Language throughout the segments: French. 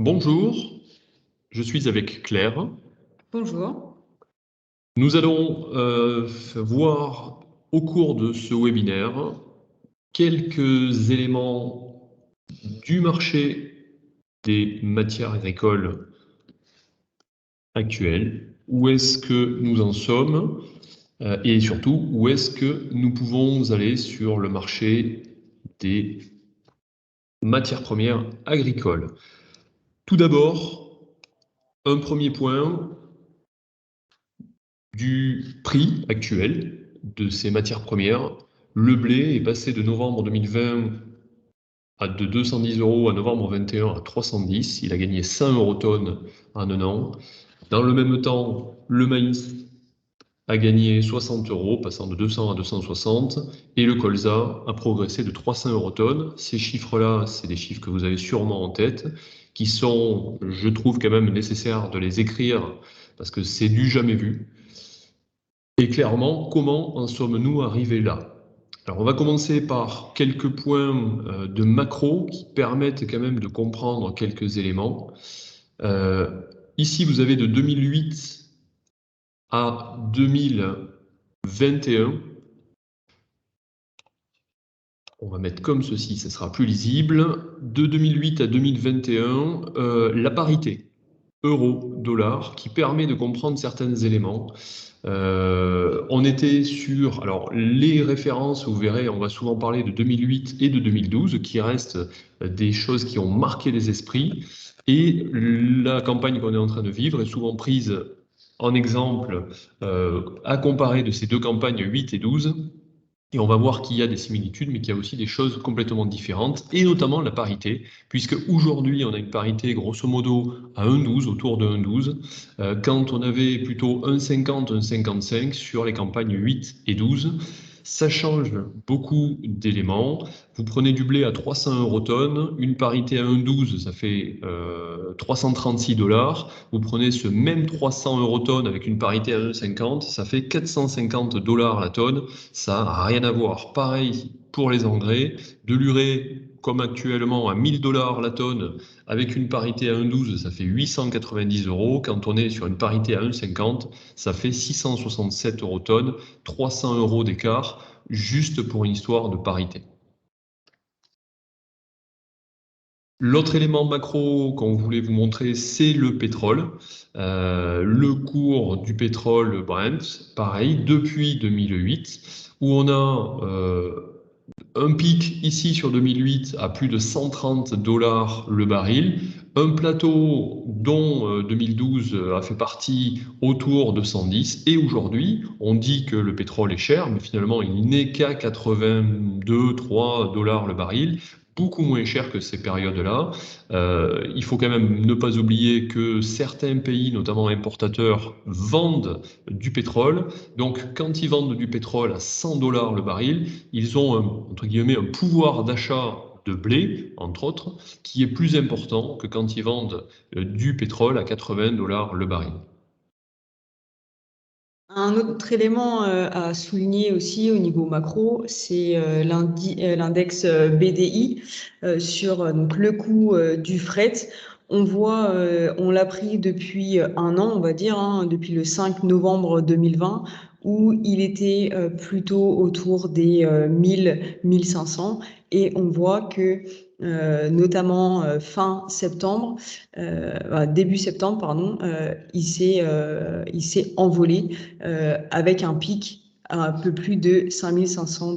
Bonjour, je suis avec Claire. Bonjour. Nous allons voir au cours de ce webinaire quelques éléments du marché des matières agricoles actuelles. Où est-ce que nous en sommes et surtout où est-ce que nous pouvons aller sur le marché des matières premières agricoles. Tout d'abord, un premier point du prix actuel de ces matières premières. Le blé est passé de novembre 2020 de 210 € à novembre 21 à 310. Il a gagné 100 € en un an. Dans le même temps, le maïs a gagné 60 €, passant de 200 à 260, et le colza a progressé de 300 € tonne. Ces chiffres-là, c'est des chiffres que vous avez sûrement en tête, qui sont, je trouve quand même nécessaire de les écrire, parce que c'est du jamais vu. Et clairement, comment en sommes-nous arrivés là? Alors, on va commencer par quelques points de macro qui permettent quand même de comprendre quelques éléments. Ici, vous avez de 2008 à 2021. On va mettre comme ceci, ça sera plus lisible. De 2008 à 2021, la parité euro-dollar qui permet de comprendre certains éléments. On était sur, alors les références, vous verrez, on va souvent parler de 2008 et de 2012, qui restent des choses qui ont marqué les esprits. Et la campagne qu'on est en train de vivre est souvent prise en exemple à comparer de ces deux campagnes 8 et 12. Et on va voir qu'il y a des similitudes, mais qu'il y a aussi des choses complètement différentes, et notamment la parité, puisque aujourd'hui on a une parité grosso modo à 1,12, autour de 1,12, quand on avait plutôt 1,50, 1,55 sur les campagnes 8 et 12. Ça change beaucoup d'éléments. Vous prenez du blé à 300 € tonne, une parité à 1,12, ça fait 336 $. Vous prenez ce même 300 € tonne avec une parité à 1,50, ça fait 450 $ la tonne. Ça n'a rien à voir. Pareil pour les engrais, de l'urée comme actuellement à 1000 $ la tonne, avec une parité à 1,12, ça fait 890 €. Quand on est sur une parité à 1,50, ça fait 667 € tonne, 300 € d'écart, juste pour une histoire de parité. L'autre élément macro qu'on voulait vous montrer, c'est le pétrole. Le cours du pétrole Brent, pareil, depuis 2008, où on a un pic ici sur 2008 à plus de 130 $ le baril, un plateau dont 2012 a fait partie autour de 110, et aujourd'hui on dit que le pétrole est cher, mais finalement il n'est qu'à 82-3 $ le baril, beaucoup moins cher que ces périodes-là. Il faut quand même ne pas oublier que certains pays, notamment importateurs, vendent du pétrole. Donc quand ils vendent du pétrole à 100 $ le baril, ils ont entre guillemets un pouvoir d'achat de blé, entre autres, qui est plus important que quand ils vendent du pétrole à 80 $ le baril. Un autre élément à souligner aussi au niveau macro, c'est l'index BDI sur donc, le coût du fret. On voit, on l'a pris depuis un an, on va dire, hein, depuis le 5 novembre 2020, où il était plutôt autour des 1000-1500. Et on voit que notamment fin septembre, début septembre, pardon, il s'est envolé avec un pic à un peu plus de 5500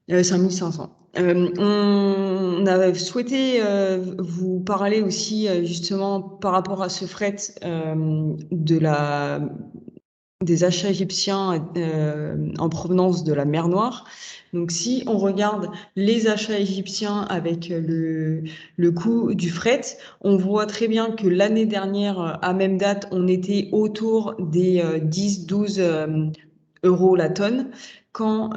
$. 5500. On a souhaité vous parler aussi justement par rapport à ce fret des achats égyptiens en provenance de la mer Noire. Donc si on regarde les achats égyptiens avec le coût du fret, on voit très bien que l'année dernière, à même date, on était autour des 10-12 € la tonne, quand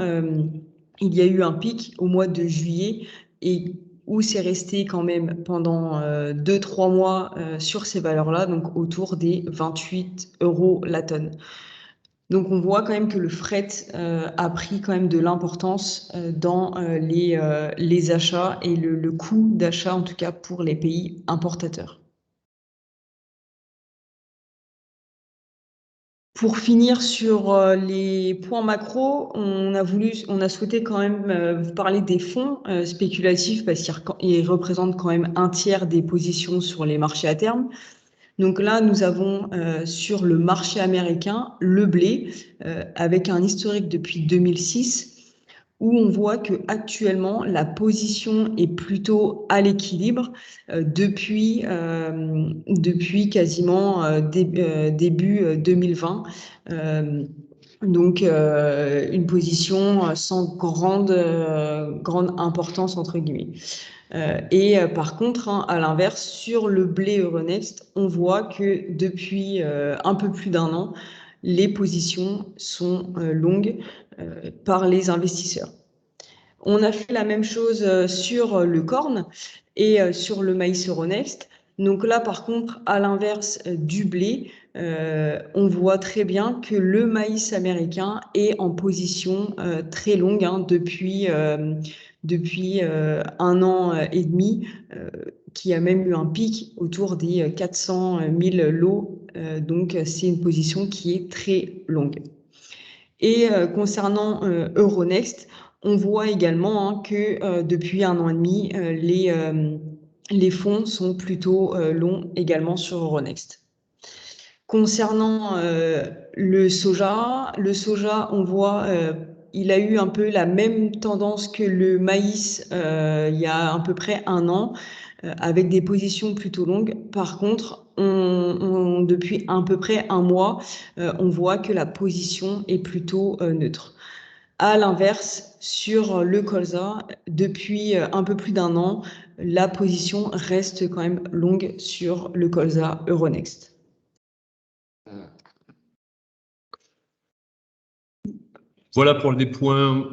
il y a eu un pic au mois de juillet et où c'est resté quand même pendant 2-3 mois sur ces valeurs-là, donc autour des 28 € la tonne. Donc on voit quand même que le fret a pris quand même de l'importance dans les achats et le coût d'achat, en tout cas pour les pays importateurs. Pour finir sur les points macro, on a souhaité quand même vous parler des fonds spéculatifs parce qu'ils représentent quand même un tiers des positions sur les marchés à terme. Donc là, nous avons sur le marché américain le blé avec un historique depuis 2006 où on voit que actuellement la position est plutôt à l'équilibre depuis quasiment début 2020. Euh, donc une position sans grande importance entre guillemets. Par contre, hein, à l'inverse, sur le blé Euronext, on voit que depuis un peu plus d'un an, les positions sont longues par les investisseurs. On a fait la même chose sur le corn et sur le maïs Euronext. Donc là, par contre, à l'inverse du blé, on voit très bien que le maïs américain est en position très longue hein, depuis un an et demi, qui a même eu un pic autour des 400 000 lots. Donc c'est une position qui est très longue. Et concernant Euronext, on voit également hein, que depuis un an et demi, les fonds sont plutôt longs également sur Euronext. Concernant le soja, on voit, il a eu un peu la même tendance que le maïs il y a à peu près un an, avec des positions plutôt longues. Par contre, depuis à peu près un mois, on voit que la position est plutôt neutre. À l'inverse, sur le colza, depuis un peu plus d'un an, la position reste quand même longue sur le colza Euronext. Voilà pour les points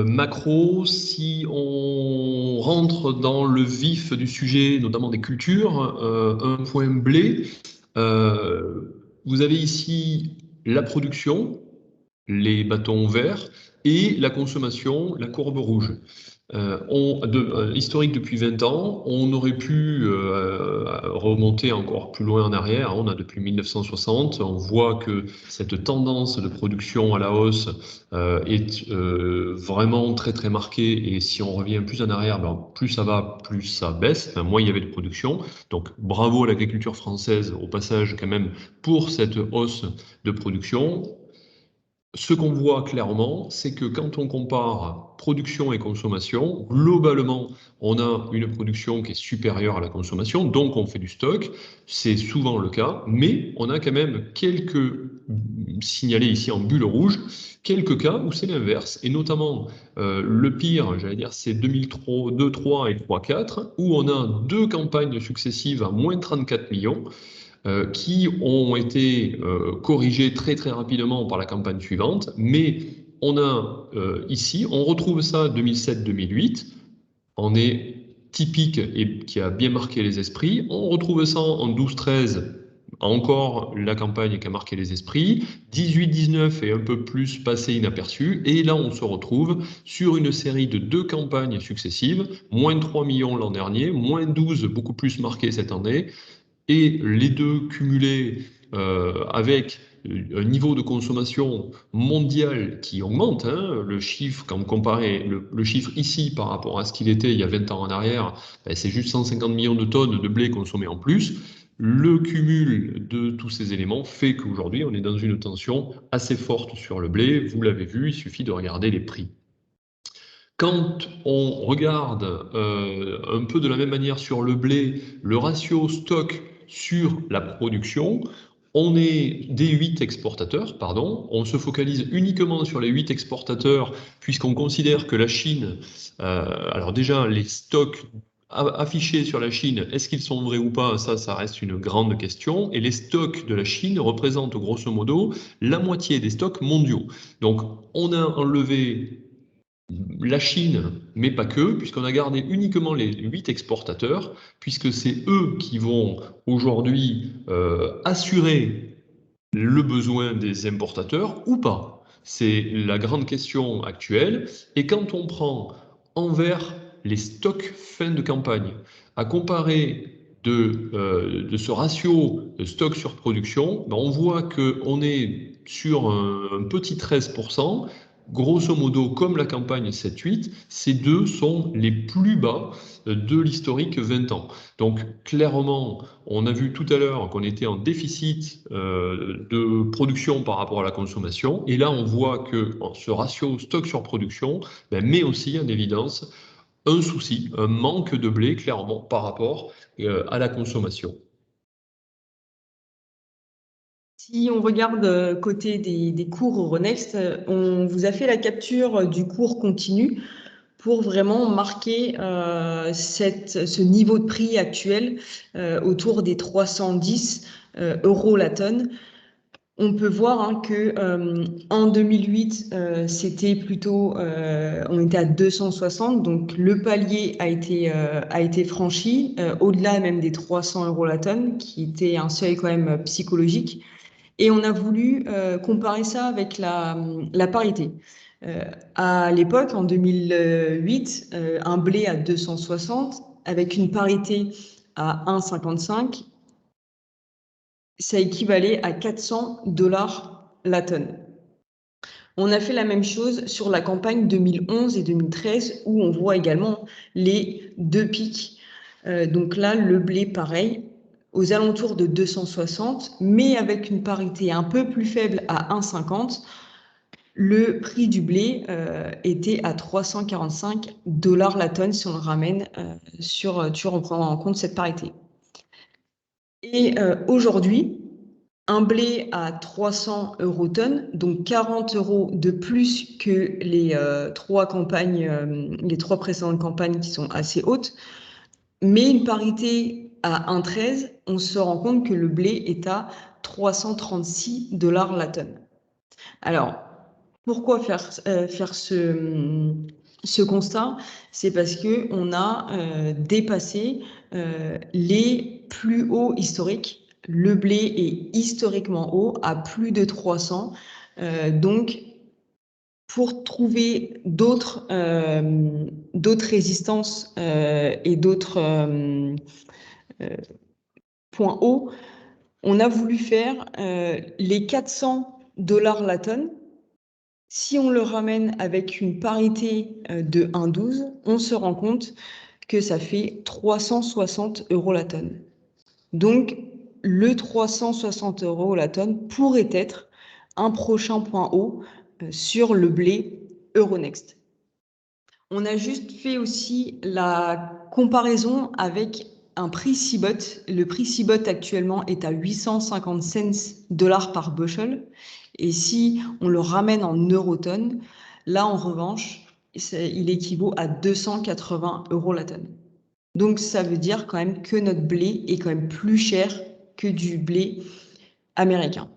macro. Si on rentre dans le vif du sujet, notamment des cultures, un point blé, vous avez ici la production, les bâtons verts, et la consommation, la courbe rouge. Historique depuis 20 ans, on aurait pu remonter encore plus loin en arrière. On a depuis 1960, on voit que cette tendance de production à la hausse est vraiment très très marquée. Et si on revient plus en arrière, ben, plus ça va, plus ça baisse. Enfin, moins il y avait de production. Donc bravo à l'agriculture française au passage quand même pour cette hausse de production. Ce qu'on voit clairement, c'est que quand on compare production et consommation, globalement, on a une production qui est supérieure à la consommation, donc on fait du stock, c'est souvent le cas, mais on a quand même signalés ici en bulle rouge, quelques cas où c'est l'inverse, et notamment le pire, j'allais dire, c'est 2003, 2, 3 et 3, 4, où on a deux campagnes successives à moins 34 millions, qui ont été corrigés très très rapidement par la campagne suivante, mais on a ici, on retrouve ça 2007-2008, on est typique et qui a bien marqué les esprits, on retrouve ça en 12-13, encore la campagne qui a marqué les esprits, 18-19 est un peu plus passé inaperçu, et là on se retrouve sur une série de deux campagnes successives, moins 3 millions l'an dernier, moins 12 beaucoup plus marqué cette année, et les deux cumulés avec un niveau de consommation mondial qui augmente, hein, le chiffre, quand vous comparez le chiffre ici par rapport à ce qu'il était il y a 20 ans en arrière, ben, c'est juste 150 millions de tonnes de blé consommées en plus. Le cumul de tous ces éléments fait qu'aujourd'hui, on est dans une tension assez forte sur le blé. Vous l'avez vu, il suffit de regarder les prix. Quand on regarde un peu de la même manière sur le blé, le ratio stock sur la production, on est des 8 exportateurs, pardon, on se focalise uniquement sur les 8 exportateurs puisqu'on considère que la Chine, alors déjà les stocks affichés sur la Chine, est-ce qu'ils sont vrais ou pas? Ça reste une grande question. Et les stocks de la Chine représentent grosso modo la moitié des stocks mondiaux. Donc on a enlevé la Chine, mais pas que, puisqu'on a gardé uniquement les 8 exportateurs, puisque c'est eux qui vont aujourd'hui assurer le besoin des importateurs ou pas? C'est la grande question actuelle. Et quand on prend envers les stocks fin de campagne, à comparer de ce ratio de stock sur production, ben on voit qu'on est sur un petit 13%. Grosso modo, comme la campagne 7-8, ces deux sont les plus bas de l'historique 20 ans. Donc clairement, on a vu tout à l'heure qu'on était en déficit de production par rapport à la consommation. Et là, on voit que ce ratio stock sur production met aussi en évidence un souci, un manque de blé, clairement, par rapport à la consommation. Si on regarde côté des cours Euronext, on vous a fait la capture du cours continu pour vraiment marquer ce niveau de prix actuel autour des 310 euros la tonne. On peut voir hein, que en 2008, c'était plutôt, on était à 260, donc le palier a été franchi, au-delà même des 300 euros la tonne, qui était un seuil quand même psychologique. Et on a voulu comparer ça avec la parité. À l'époque, en 2008, un blé à 260, avec une parité à 1,55, ça équivalait à 400 dollars la tonne. On a fait la même chose sur la campagne 2011 et 2013, où on voit également les deux pics. Donc là, le blé, pareil, aux alentours de 260, mais avec une parité un peu plus faible à 1,50, le prix du blé était à 345 dollars la tonne si on le ramène en prenant en compte cette parité. Et aujourd'hui, un blé à 300 euros tonne, donc 40 euros de plus que les trois précédentes campagnes qui sont assez hautes, mais une parité à 1,13, on se rend compte que le blé est à 336 dollars la tonne. Alors, pourquoi faire ce constat? C'est parce qu'on a dépassé les plus hauts historiques. Le blé est historiquement haut, à plus de 300. Donc, pour trouver d'autres résistances et d'autres points hauts, on a voulu faire les 400 dollars la tonne. Si on le ramène avec une parité de 1,12, on se rend compte que ça fait 360 euros la tonne. Donc, le 360 euros la tonne pourrait être un prochain point haut sur le blé Euronext. On a juste fait aussi la comparaison avec un prix CBOT. Le prix CBOT actuellement est à 850 cents dollars par bushel. Et si on le ramène en eurotonnes, là en revanche, il équivaut à 280 euros la tonne. Donc ça veut dire quand même que notre blé est quand même plus cher que du blé américain.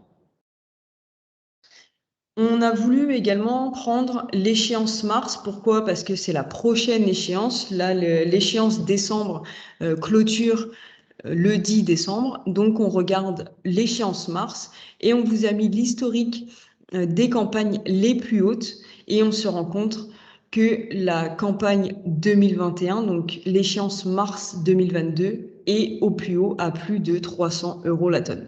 On a voulu également prendre l'échéance mars. Pourquoi? Parce que c'est la prochaine échéance. Là, l'échéance décembre clôture le 10 décembre. Donc, on regarde l'échéance mars et on vous a mis l'historique des campagnes les plus hautes et on se rend compte que la campagne 2021, donc l'échéance mars 2022, est au plus haut à plus de 300 euros la tonne.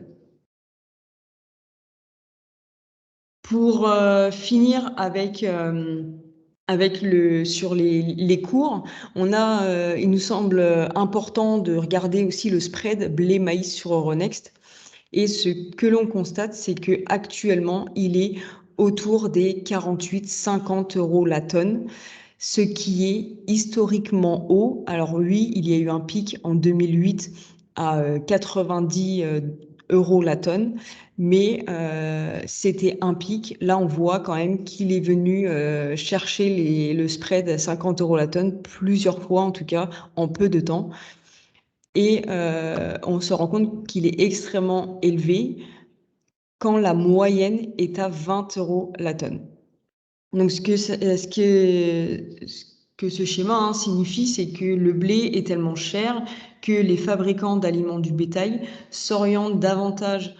Pour finir sur les cours, il nous semble important de regarder aussi le spread blé-maïs sur Euronext. Et ce que l'on constate, c'est qu'actuellement, il est autour des 48-50 euros la tonne, ce qui est historiquement haut. Alors oui, il y a eu un pic en 2008 à 90 euros la tonne, mais c'était un pic. Là, on voit quand même qu'il est venu chercher le spread à 50 euros la tonne plusieurs fois, en tout cas en peu de temps. Et on se rend compte qu'il est extrêmement élevé quand la moyenne est à 20 euros la tonne. Donc, ce que ce schéma signifie, c'est que le blé est tellement cher que les fabricants d'aliments du bétail s'orientent davantage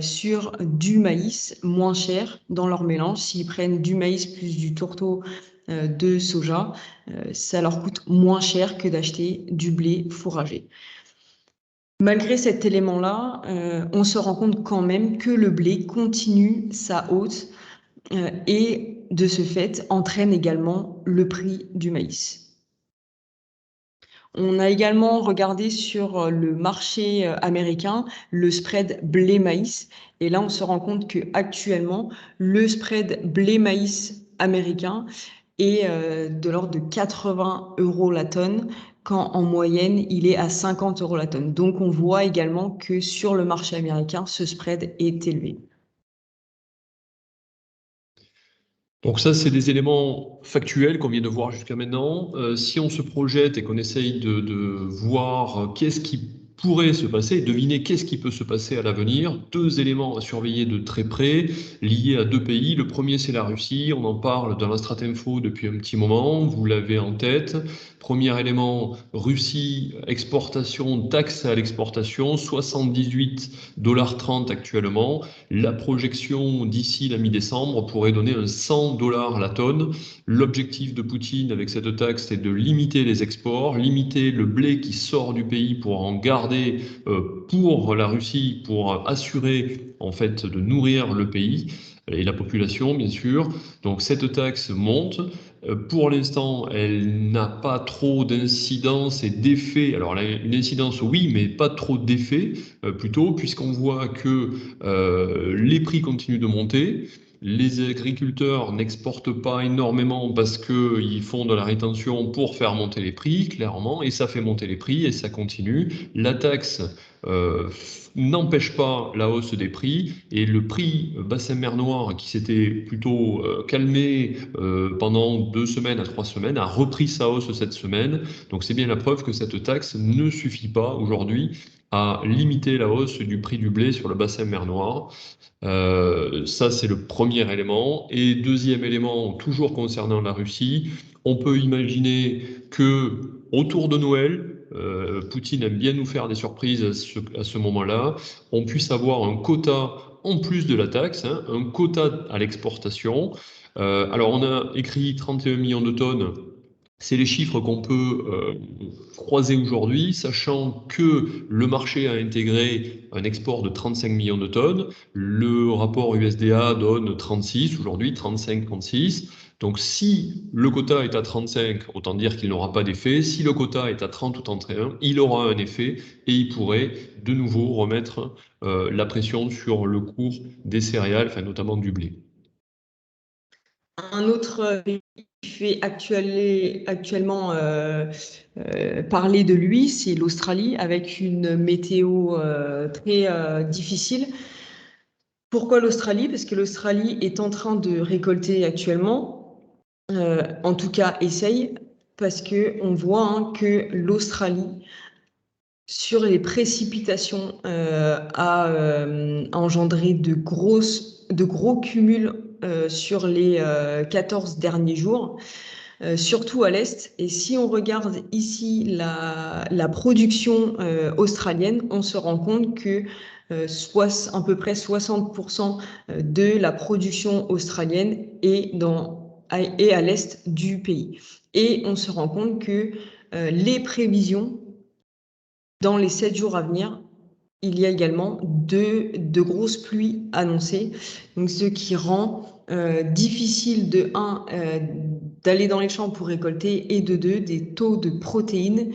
sur du maïs moins cher dans leur mélange. S'ils prennent du maïs plus du tourteau de soja, ça leur coûte moins cher que d'acheter du blé fourragé. Malgré cet élément-là, on se rend compte quand même que le blé continue sa hausse et de ce fait entraîne également le prix du maïs. On a également regardé sur le marché américain le spread blé-maïs et là on se rend compte que actuellement le spread blé-maïs américain est de l'ordre de 80 € la tonne quand en moyenne il est à 50 € la tonne. Donc on voit également que sur le marché américain ce spread est élevé. Donc ça, c'est des éléments factuels qu'on vient de voir jusqu'à maintenant. Si on se projette et qu'on essaye de voir qu'est-ce qui pourrait se passer, deviner qu'est-ce qui peut se passer à l'avenir, deux éléments à surveiller de très près, liés à deux pays. Le premier, c'est la Russie. On en parle dans la Stratinfo depuis un petit moment. Vous l'avez en tête. Premier élément, Russie, exportation, taxe à l'exportation, 78,30 $ actuellement. La projection d'ici la mi-décembre pourrait donner un 100 $ la tonne. L'objectif de Poutine avec cette taxe est de limiter les exports, limiter le blé qui sort du pays pour en garder pour la Russie, pour assurer en fait de nourrir le pays et la population bien sûr. Donc cette taxe monte. Pour l'instant, elle n'a pas trop d'incidence et d'effet. Alors, elle a une incidence, oui, mais pas trop d'effet, plutôt, puisqu'on voit que les prix continuent de monter. Les agriculteurs n'exportent pas énormément parce qu'ils font de la rétention pour faire monter les prix, clairement, et ça fait monter les prix et ça continue. La taxe n'empêche pas la hausse des prix et le prix bassin mer Noire qui s'était plutôt calmé pendant 2 semaines à 3 semaines a repris sa hausse cette semaine. Donc c'est bien la preuve que cette taxe ne suffit pas aujourd'hui à limiter la hausse du prix du blé sur le bassin mer Noire. Ça, c'est le premier élément. Et deuxième élément, toujours concernant la Russie, on peut imaginer que autour de Noël, Poutine aime bien nous faire des surprises à ce moment-là, on puisse avoir un quota en plus de la taxe, hein, un quota à l'exportation. Alors, on a écrit 31 millions de tonnes. C'est les chiffres qu'on peut croiser aujourd'hui, sachant que le marché a intégré un export de 35 millions de tonnes. Le rapport USDA donne 36 aujourd'hui, 35, 36. Donc si le quota est à 35, autant dire qu'il n'aura pas d'effet. Si le quota est à 30 ou 31, il aura un effet et il pourrait de nouveau remettre la pression sur le cours des céréales, enfin notamment du blé. Un autre pays qui fait actuellement parler de lui, c'est l'Australie, avec une météo très difficile. Pourquoi l'Australie? Parce que l'Australie est en train de récolter actuellement, en tout cas essaye, parce qu'on voit hein, que l'Australie, sur les précipitations, a engendré de gros cumuls sur les 14 derniers jours, surtout à l'Est. Et si on regarde ici la production australienne, on se rend compte que à peu près 60% de la production australienne est à l'Est du pays. Et on se rend compte que les prévisions dans les 7 jours à venir, il y a également de grosses pluies annoncées, donc ce qui rend difficile d'aller dans les champs pour récolter et de deux, des taux de protéines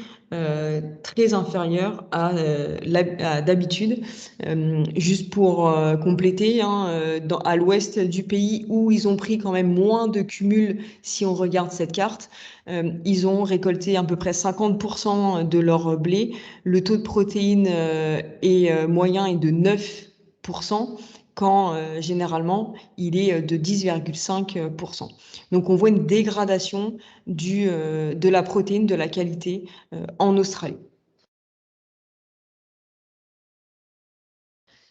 très inférieurs à d'habitude. Juste pour compléter, hein, à l'ouest du pays où ils ont pris quand même moins de cumul si on regarde cette carte, ils ont récolté à peu près 50% de leur blé. Le taux de protéines moyen est de 9%, quand généralement il est de 10,5%. Donc on voit une dégradation de la protéine, de la qualité en Australie.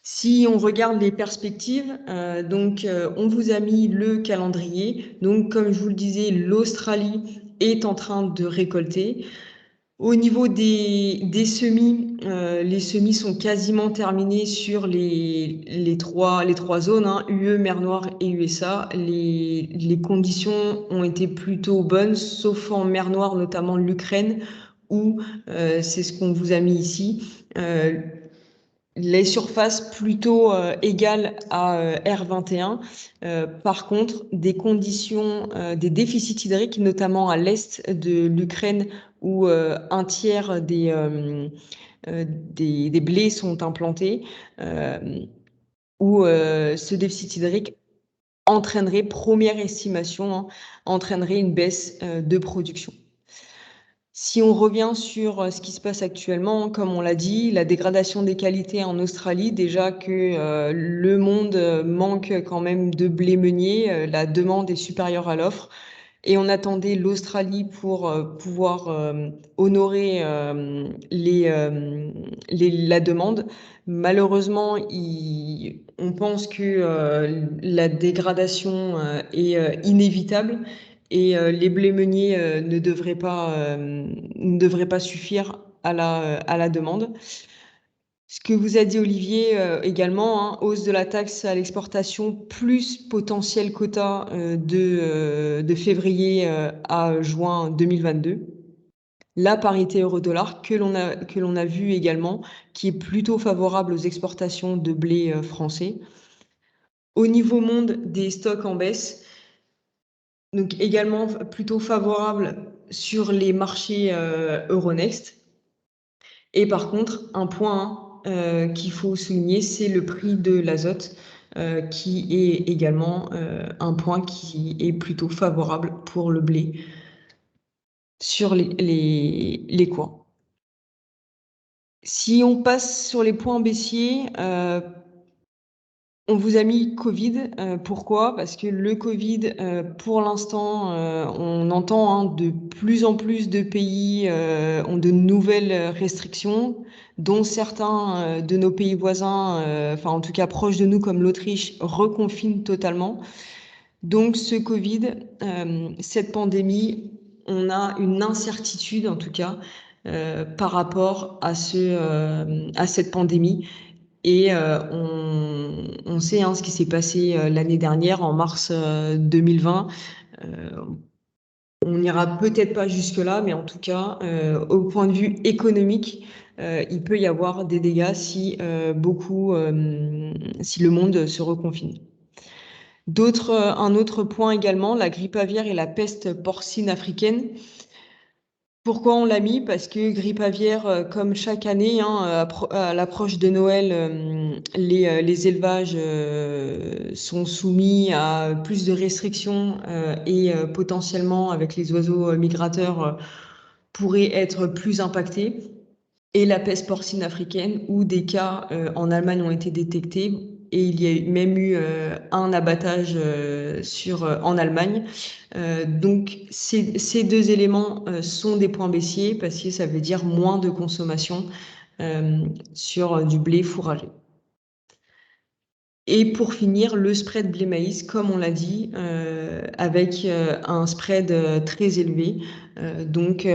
Si on regarde les perspectives, on vous a mis le calendrier. Donc comme je vous le disais, l'Australie est en train de récolter. Au niveau des semis, les semis sont quasiment terminés sur les trois zones, hein, UE, Mer Noire et USA. Les conditions ont été plutôt bonnes, sauf en Mer Noire, notamment l'Ukraine, où c'est ce qu'on vous a mis ici. Les surfaces plutôt égales à R21. Par contre, des conditions, des déficits hydriques, notamment à l'est de l'Ukraine, où un tiers des blés sont implantés, où ce déficit hydrique entraînerait, première estimation, hein, entraînerait une baisse de production. Si on revient sur ce qui se passe actuellement, comme on l'a dit, la dégradation des qualités en Australie, déjà que le monde manque quand même de blé meunier, la demande est supérieure à l'offre. Et on attendait l'Australie pour pouvoir honorer la demande. Malheureusement, on pense que la dégradation est inévitable et les blés meuniers ne devraient pas suffire à la demande. Ce que vous a dit Olivier également, hein, hausse de la taxe à l'exportation plus potentiel quota de février à juin 2022. La parité euro-dollar que l'on a vu également, qui est plutôt favorable aux exportations de blé français. Au niveau monde, des stocks en baisse, donc également plutôt favorable sur les marchés Euronext. Et par contre, un point qu'il faut souligner, c'est le prix de l'azote, qui est également un point qui est plutôt favorable pour le blé sur les cours. Si on passe sur les points baissiers, on vous a mis Covid. Pourquoi? Parce que le Covid, pour l'instant, on entend hein, de plus en plus de pays ont de nouvelles restrictions, dont certains de nos pays voisins, enfin en tout cas proches de nous comme l'Autriche, reconfinent totalement. Donc ce Covid, cette pandémie, on a une incertitude en tout cas par rapport à cette pandémie. Et on sait hein, ce qui s'est passé l'année dernière, en mars 2020. On n'ira peut-être pas jusque-là, mais en tout cas, au point de vue économique, il peut y avoir des dégâts si si le monde se reconfine. Un autre point également, la grippe aviaire et la peste porcine africaine. Pourquoi on l'a mis? Parce que grippe aviaire, comme chaque année, hein, à l'approche de Noël, les élevages sont soumis à plus de restrictions et potentiellement, avec les oiseaux migrateurs, pourraient être plus impactés. Et la peste porcine africaine, où des cas en Allemagne ont été détectés, et il y a même eu un abattage en Allemagne. Donc ces deux éléments sont des points baissiers parce que ça veut dire moins de consommation sur du blé fourragé. Et pour finir, le spread blé-maïs, comme on l'a dit, avec un spread très élevé. Donc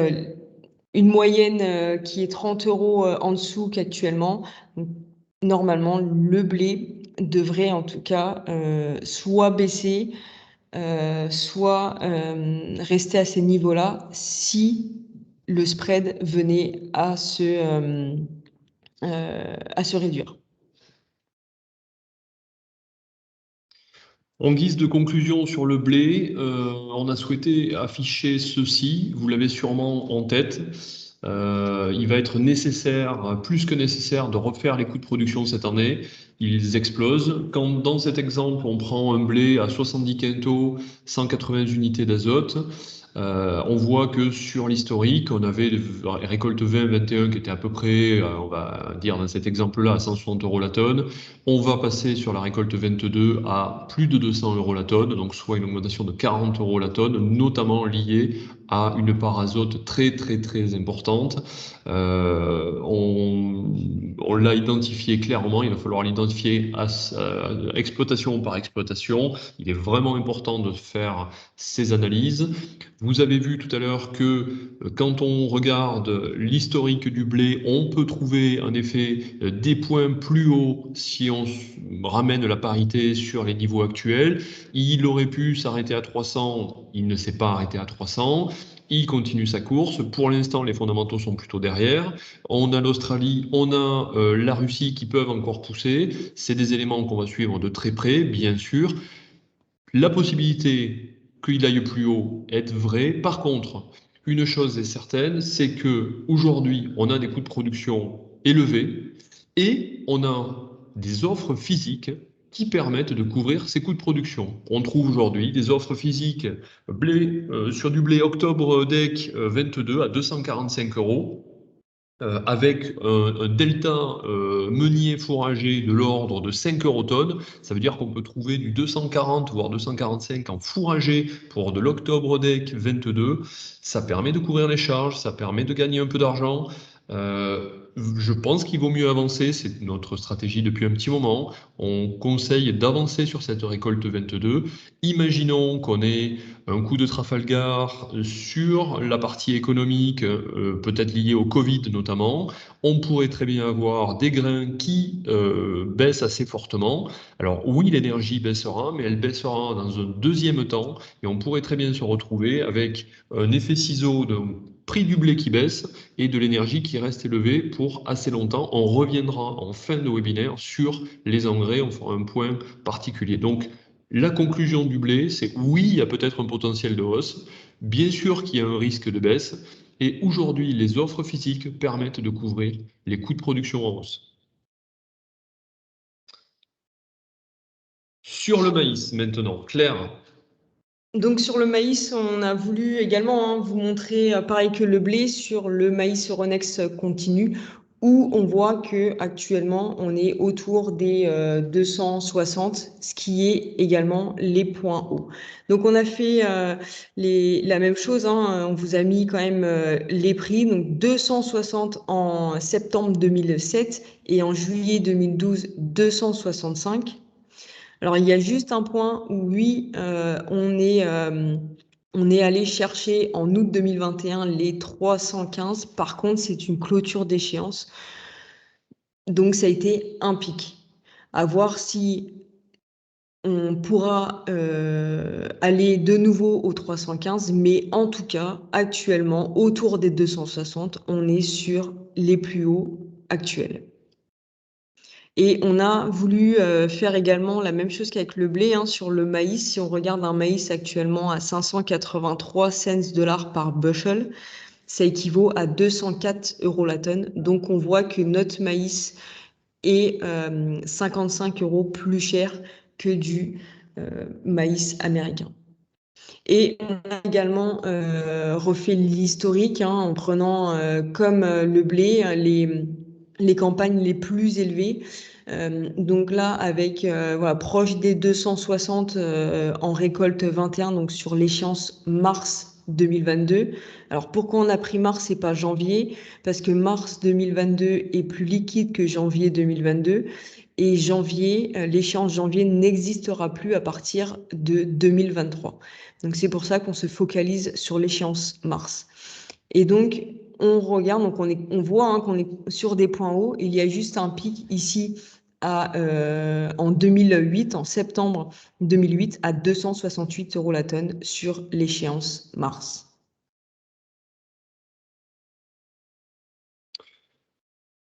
une moyenne qui est 30 € en dessous qu'actuellement. Normalement, le blé devrait en tout cas soit baisser, soit rester à ces niveaux-là si le spread venait à se réduire. En guise de conclusion sur le blé, on a souhaité afficher ceci, vous l'avez sûrement en tête. Il va être nécessaire, plus que nécessaire, de refaire les coûts de production cette année. Ils explosent. Quand dans cet exemple, on prend un blé à 70 quintaux, 180 unités d'azote, on voit que sur l'historique, on avait les récoltes 20-21 qui étaient à peu près, on va dire dans cet exemple-là, à 160 € la tonne. On va passer sur la récolte 22 à plus de 200 € la tonne, donc soit une augmentation de 40 € la tonne, notamment liée à une part azote très très très importante. On l'a identifié clairement, il va falloir l'identifier exploitation par exploitation. Il est vraiment important de faire ces analyses. Vous avez vu tout à l'heure que quand on regarde l'historique du blé, on peut trouver en effet des points plus hauts si on ramène la parité sur les niveaux actuels. Il aurait pu s'arrêter à 300, il ne s'est pas arrêté à 300. Il continue sa course. Pour l'instant, les fondamentaux sont plutôt derrière. On a l'Australie, on a la Russie qui peuvent encore pousser. C'est des éléments qu'on va suivre de très près, bien sûr. La possibilité qu'il aille plus haut est vraie. Par contre, une chose est certaine, c'est que aujourd'hui, on a des coûts de production élevés et on a des offres physiques qui permettent de couvrir ces coûts de production. On trouve aujourd'hui des offres physiques sur du blé octobre DEC 22 à 245 euros avec un delta meunier fourrager de l'ordre de 5 eurotonnes. Ça veut dire qu'on peut trouver du 240 voire 245 en fourrager pour de l'octobre DEC 22. Ça permet de couvrir les charges, ça permet de gagner un peu d'argent. Je pense qu'il vaut mieux avancer, c'est notre stratégie depuis un petit moment. On conseille d'avancer sur cette récolte 22. Imaginons qu'on ait un coup de Trafalgar sur la partie économique, peut-être liée au Covid notamment. On pourrait très bien avoir des grains qui baissent assez fortement. Alors oui, l'énergie baissera, mais elle baissera dans un deuxième temps et on pourrait très bien se retrouver avec un effet ciseau de prix du blé qui baisse et de l'énergie qui reste élevée pour assez longtemps. On reviendra en fin de webinaire sur les engrais, on fera un point particulier. Donc, la conclusion du blé, c'est oui, il y a peut-être un potentiel de hausse, bien sûr qu'il y a un risque de baisse, et aujourd'hui, les offres physiques permettent de couvrir les coûts de production en hausse. Sur le maïs maintenant, Claire. Donc sur le maïs, on a voulu également vous montrer, pareil que le blé, sur le maïs Euronext continu, où on voit que actuellement on est autour des 260, ce qui est également les points hauts. Donc on a fait la même chose, hein, on vous a mis quand même les prix, donc 260 en septembre 2007 et en juillet 2012, 265. Alors, il y a juste un point où, oui, on est allé chercher en août 2021 les 315. Par contre, c'est une clôture d'échéance. Donc, ça a été un pic. À voir si on pourra aller de nouveau aux 315. Mais en tout cas, actuellement, autour des 260, on est sur les plus hauts actuels. Et on a voulu faire également la même chose qu'avec le blé, hein, sur le maïs. Si on regarde un maïs actuellement à 583 cents dollars par bushel, ça équivaut à 204 euros la tonne. Donc on voit que notre maïs est 55 euros plus cher que du maïs américain. Et on a également refait l'historique, hein, en prenant comme le blé les campagnes les plus élevées. Donc là, avec voilà, proche des 260 en récolte 21, donc sur l'échéance mars 2022. Alors pourquoi on a pris mars et pas janvier? Parce que mars 2022 est plus liquide que janvier 2022. Et janvier, l'échéance janvier n'existera plus à partir de 2023. Donc c'est pour ça qu'on se focalise sur l'échéance mars. Et donc on regarde, donc on voit, hein, qu'on est sur des points hauts. Il y a juste un pic ici en 2008, en septembre 2008, à 268 euros la tonne sur l'échéance mars.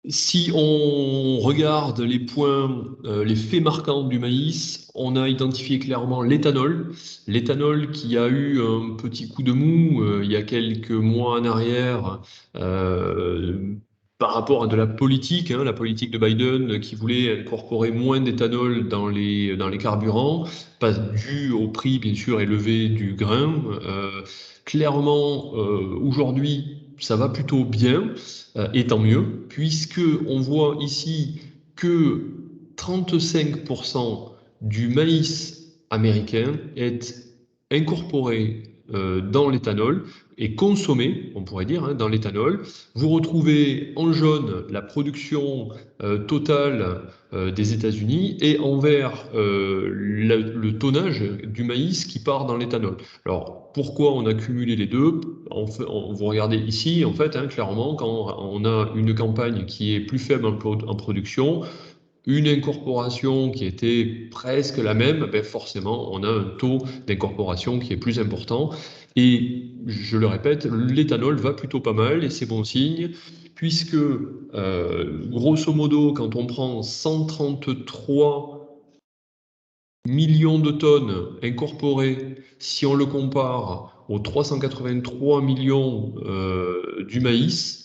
Si on regarde les points, les faits marquants du maïs, on a identifié clairement l'éthanol. L'éthanol qui a eu un petit coup de mou il y a quelques mois en arrière par rapport à de la politique, hein, la politique de Biden qui voulait incorporer moins d'éthanol dans les carburants, pas dû au prix bien sûr élevé du grain. Clairement, aujourd'hui, ça va plutôt bien. Et tant mieux, puisque on voit ici que 35% du maïs américain est incorporé dans l'éthanol et consommé, on pourrait dire, dans l'éthanol. Vous retrouvez en jaune la production totale des États-Unis et en vert le tonnage du maïs qui part dans l'éthanol. Alors, pourquoi on a cumulé les deux? Vous regardez ici, en fait, clairement, quand on a une campagne qui est plus faible en production, une incorporation qui était presque la même, ben forcément, on a un taux d'incorporation qui est plus important. Et je le répète, l'éthanol va plutôt pas mal et c'est bon signe, puisque grosso modo, quand on prend 133 millions de tonnes incorporées, si on le compare aux 383 millions du maïs,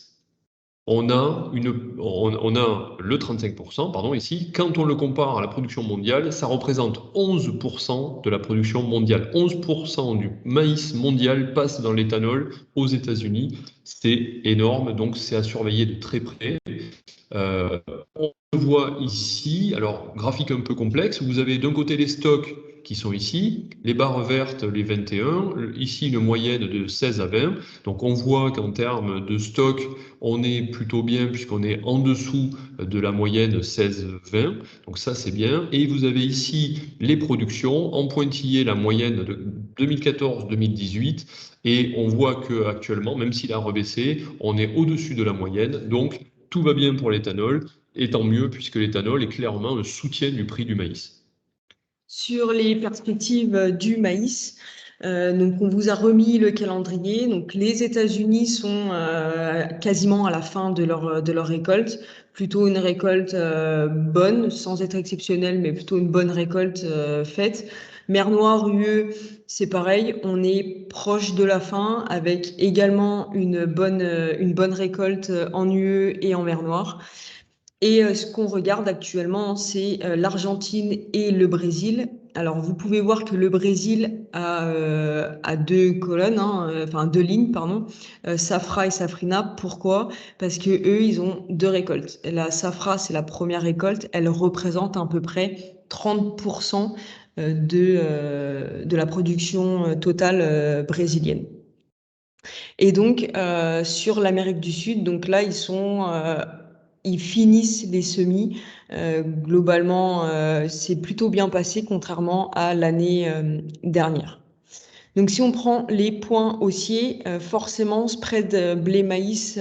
on a le 35%, pardon, ici. Quand on le compare à la production mondiale, ça représente 11% de la production mondiale. 11% du maïs mondial passe dans l'éthanol aux États-Unis. C'est énorme, donc c'est à surveiller de très près. On le voit ici, alors graphique un peu complexe, vous avez d'un côté les stocks qui sont ici, les barres vertes, les 21, ici une moyenne de 16 à 20. Donc on voit qu'en termes de stock, on est plutôt bien puisqu'on est en dessous de la moyenne 16-20. Donc ça c'est bien. Et vous avez ici les productions, en pointillé la moyenne de 2014-2018. Et on voit qu'actuellement, même s'il a rebaissé, on est au-dessus de la moyenne. Donc tout va bien pour l'éthanol, et tant mieux puisque l'éthanol est clairement un soutien du prix du maïs. Sur les perspectives du maïs, donc on vous a remis le calendrier. Donc les États-Unis sont quasiment à la fin de leur récolte, plutôt une récolte bonne, sans être exceptionnelle, mais plutôt une bonne récolte faite. Mer Noire, UE, c'est pareil, on est proche de la fin avec également une bonne récolte en UE et en Mer Noire. Et ce qu'on regarde actuellement, c'est l'Argentine et le Brésil. Alors, vous pouvez voir que le Brésil a deux colonnes, enfin deux lignes, pardon, Safra et Safrina. Pourquoi? Parce que eux, ils ont deux récoltes. La Safra, c'est la première récolte. Elle représente à peu près 30% de la production totale brésilienne. Et donc, sur l'Amérique du Sud, donc là, ils finissent les semis. Globalement, c'est plutôt bien passé, contrairement à l'année dernière. Donc, si on prend les points haussiers, forcément, spread blé-maïs,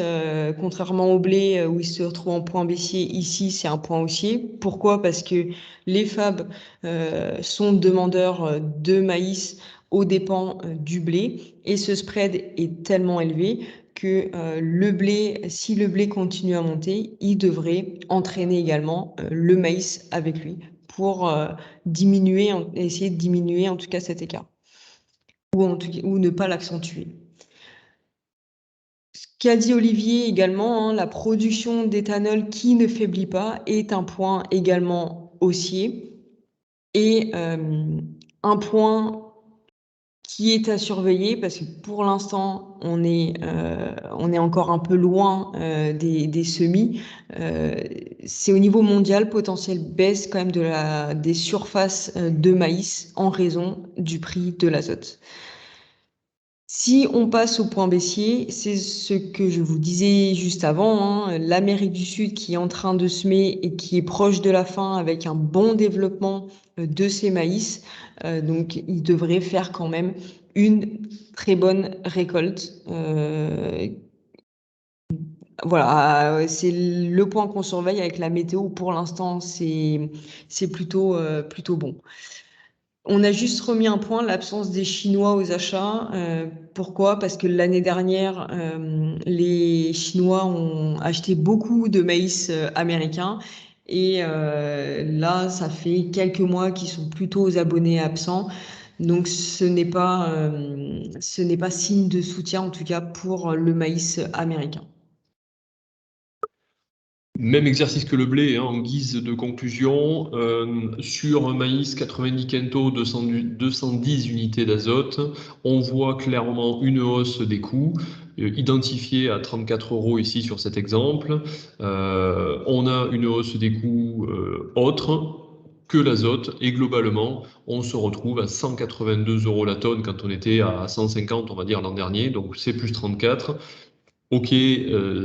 contrairement au blé où il se retrouve en point baissier, ici, c'est un point haussier. Pourquoi? Parce que les FAB sont demandeurs de maïs aux dépens du blé. Et ce spread est tellement élevé que le blé, si le blé continue à monter, il devrait entraîner également le maïs avec lui pour essayer de diminuer en tout cas cet écart ou ne pas l'accentuer. Ce qu'a dit Olivier également, la production d'éthanol qui ne faiblit pas est un point également haussier et un point qui est à surveiller parce que pour l'instant, on est encore un peu loin des semis. C'est au niveau mondial, potentielle baisse quand même des surfaces de maïs en raison du prix de l'azote. Si on passe au point baissier, c'est ce que je vous disais juste avant, l'Amérique du Sud qui est en train de semer et qui est proche de la fin avec un bon développement de ses maïs. Donc, il devrait faire quand même une très bonne récolte. Voilà, c'est le point qu'on surveille avec la météo. Pour l'instant, c'est plutôt bon. On a juste remis un point, l'absence des Chinois aux achats. Pourquoi? Parce que l'année dernière, les Chinois ont acheté beaucoup de maïs américain. Et là, ça fait quelques mois qu'ils sont plutôt aux abonnés absents. Donc, ce n'est pas signe de soutien, en tout cas, pour le maïs américain. Même exercice que le blé, en guise de conclusion. Sur un maïs 90 quinto, 210 unités d'azote, on voit clairement une hausse des coûts, identifiée à 34 € ici sur cet exemple. On a une hausse des coûts autres. que l'azote. Et globalement, on se retrouve à 182 euros la tonne quand on était à 150, on va dire, l'an dernier. Donc c'est plus 34. Ok,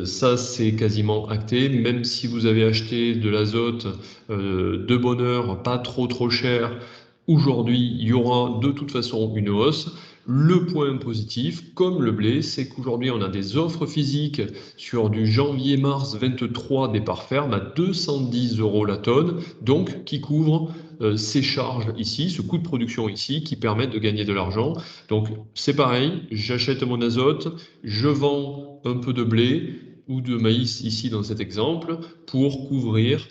ça c'est quasiment acté, même si vous avez acheté de l'azote de bonne heure, pas trop cher, aujourd'hui il y aura de toute façon une hausse. Le point positif, comme le blé, c'est qu'aujourd'hui on a des offres physiques sur du janvier-mars 23 départ ferme à 210 euros la tonne, donc qui couvrent ces charges ici, ce coût de production ici, qui permettent de gagner de l'argent. Donc c'est pareil, j'achète mon azote, je vends un peu de blé ou de maïs ici dans cet exemple pour couvrir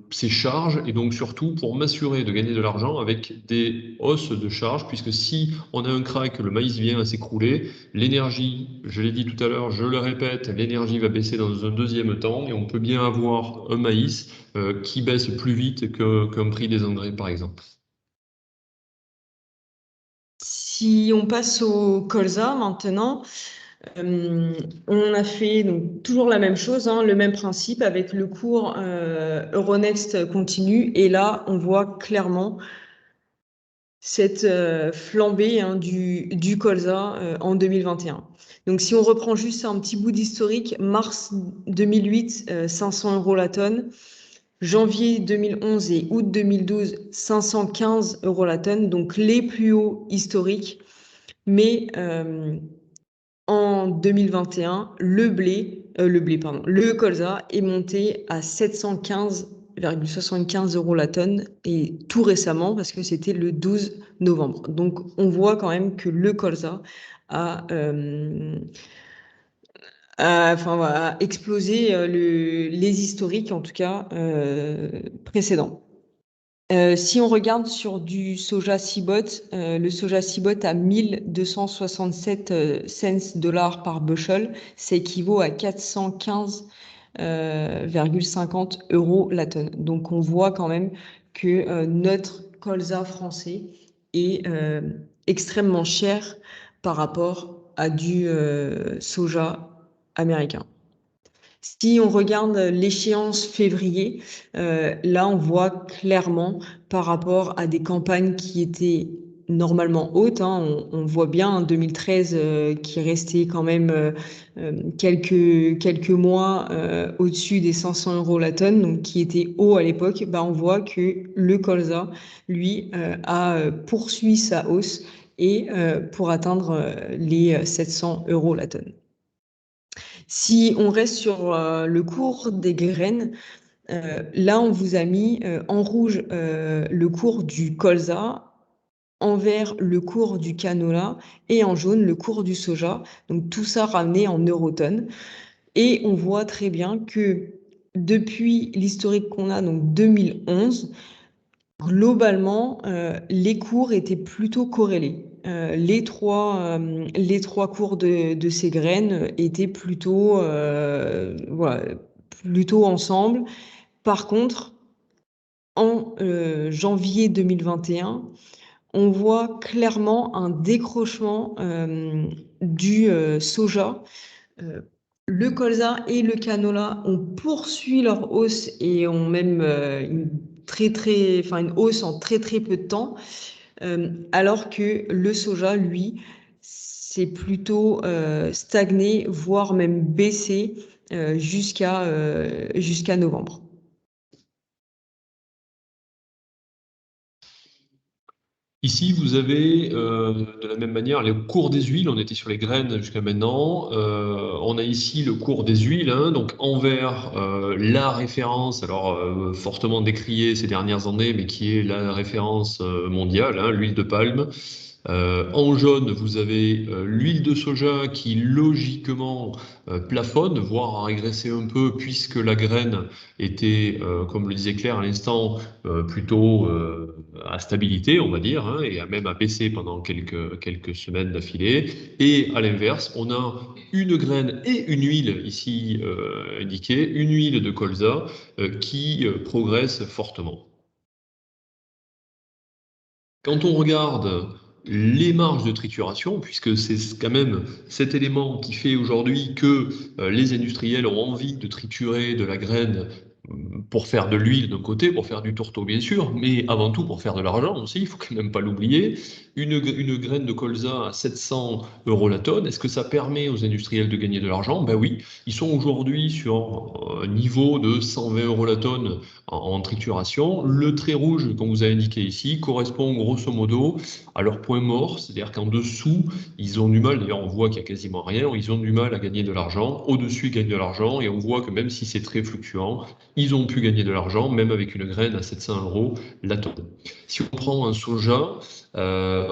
ces charges et donc surtout pour m'assurer de gagner de l'argent avec des hausses de charges puisque si on a un crack, le maïs vient à s'écrouler, l'énergie, je l'ai dit tout à l'heure, je le répète, l'énergie va baisser dans un deuxième temps et on peut bien avoir un maïs qui baisse plus vite qu'un prix des engrais par exemple. Si on passe au colza maintenant, on a fait donc, toujours la même chose, hein, le même principe avec le cours Euronext continu. Et là, on voit clairement cette flambée hein, du colza en 2021. Donc si on reprend juste un petit bout d'historique, mars 2008, 500 euros la tonne. Janvier 2011 et août 2012, 515 euros la tonne, donc les plus hauts historiques. Mais en 2021, le colza est monté à 715,75 euros la tonne et tout récemment parce que c'était le 12 novembre. Donc on voit quand même que le colza a, a explosé les historiques en tout cas précédents. Si on regarde sur du soja CIBOT, le soja CIBOT à 1267 cents dollars par bushel, ça équivaut à 415,50 euros la tonne. Donc on voit quand même que notre colza français est extrêmement cher par rapport à du soja américain. Si on regarde l'échéance février, là, on voit clairement par rapport à des campagnes qui étaient normalement hautes, hein, on voit bien en 2013 qui restait quand même quelques mois au-dessus des 500 euros la tonne, donc qui était haut à l'époque, bah, on voit que le colza, lui, a poursuivi sa hausse et pour atteindre les 700 euros la tonne. Si on reste sur le cours des graines, là, on vous a mis en rouge le cours du colza, en vert le cours du canola et en jaune le cours du soja. Donc tout ça ramené en eurotonnes. Et on voit très bien que depuis l'historique qu'on a, donc 2011, globalement, les cours étaient plutôt corrélés. Les trois cours de ces graines étaient plutôt, voilà, plutôt ensemble. Par contre, en janvier 2021, on voit clairement un décrochement du soja. Le colza et le canola ont poursuivi leur hausse et ont même une hausse en très peu de temps, alors que le soja, lui, c'est plutôt stagné, voire même baissé jusqu'à novembre. Ici, vous avez de la même manière le cours des huiles. On était sur les graines jusqu'à maintenant. On a ici le cours des huiles, hein, donc en vert, la référence, alors fortement décriée ces dernières années, mais qui est la référence mondiale, hein, l'huile de palme. En jaune, vous avez l'huile de soja qui logiquement plafonne, voire a régressé un peu puisque la graine était, comme le disait Claire à l'instant, plutôt à stabilité, on va dire, hein, et a même à baisser pendant quelques semaines d'affilée. Et à l'inverse, on a une graine et une huile ici indiquée, une huile de colza qui progresse fortement. Quand on regarde les marges de trituration, puisque c'est quand même cet élément qui fait aujourd'hui que les industriels ont envie de triturer de la graine pour faire de l'huile d'un côté, pour faire du tourteau bien sûr, mais avant tout pour faire de l'argent aussi, il faut quand même pas l'oublier. Une graine de colza à 700 euros la tonne, est-ce que ça permet aux industriels de gagner de l'argent? Ben oui, ils sont aujourd'hui sur un niveau de 120 euros la tonne en trituration. Le trait rouge qu'on vous a indiqué ici correspond grosso modo à leur point mort, c'est-à-dire qu'en dessous, ils ont du mal, d'ailleurs on voit qu'il n'y a quasiment rien, ils ont du mal à gagner de l'argent, au-dessus ils gagnent de l'argent, et on voit que même si c'est très fluctuant, ils ont pu gagner de l'argent, même avec une graine à 700 euros la tonne. Si on prend un soja, euh,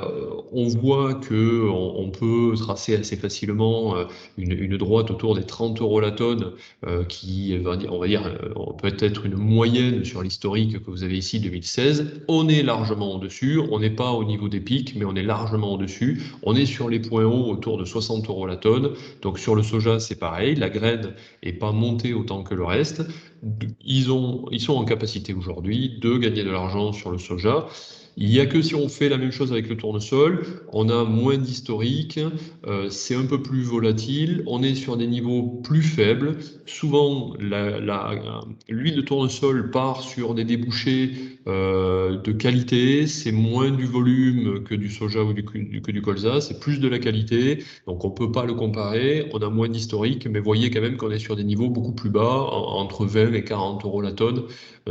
on voit que on peut tracer assez facilement une droite autour des 30 euros la tonne, qui va dire, on va dire, peut-être une moyenne sur l'historique que vous avez ici 2016. On est largement au-dessus, on n'est pas au niveau des pics, mais on est largement au-dessus. On est sur les points hauts autour de 60 euros la tonne. Donc sur le soja, c'est pareil, la graine n'est pas montée autant que le reste. Ils sont en capacité aujourd'hui de gagner de l'argent sur le soja. Il n'y a que si on fait la même chose avec le tournesol, on a moins d'historique, c'est un peu plus volatile, on est sur des niveaux plus faibles. Souvent, l'huile de tournesol part sur des débouchés de qualité, c'est moins du volume que du soja ou que du colza, c'est plus de la qualité, donc on ne peut pas le comparer, on a moins d'historique, mais voyez quand même qu'on est sur des niveaux beaucoup plus bas, entre 20 et 40 euros la tonne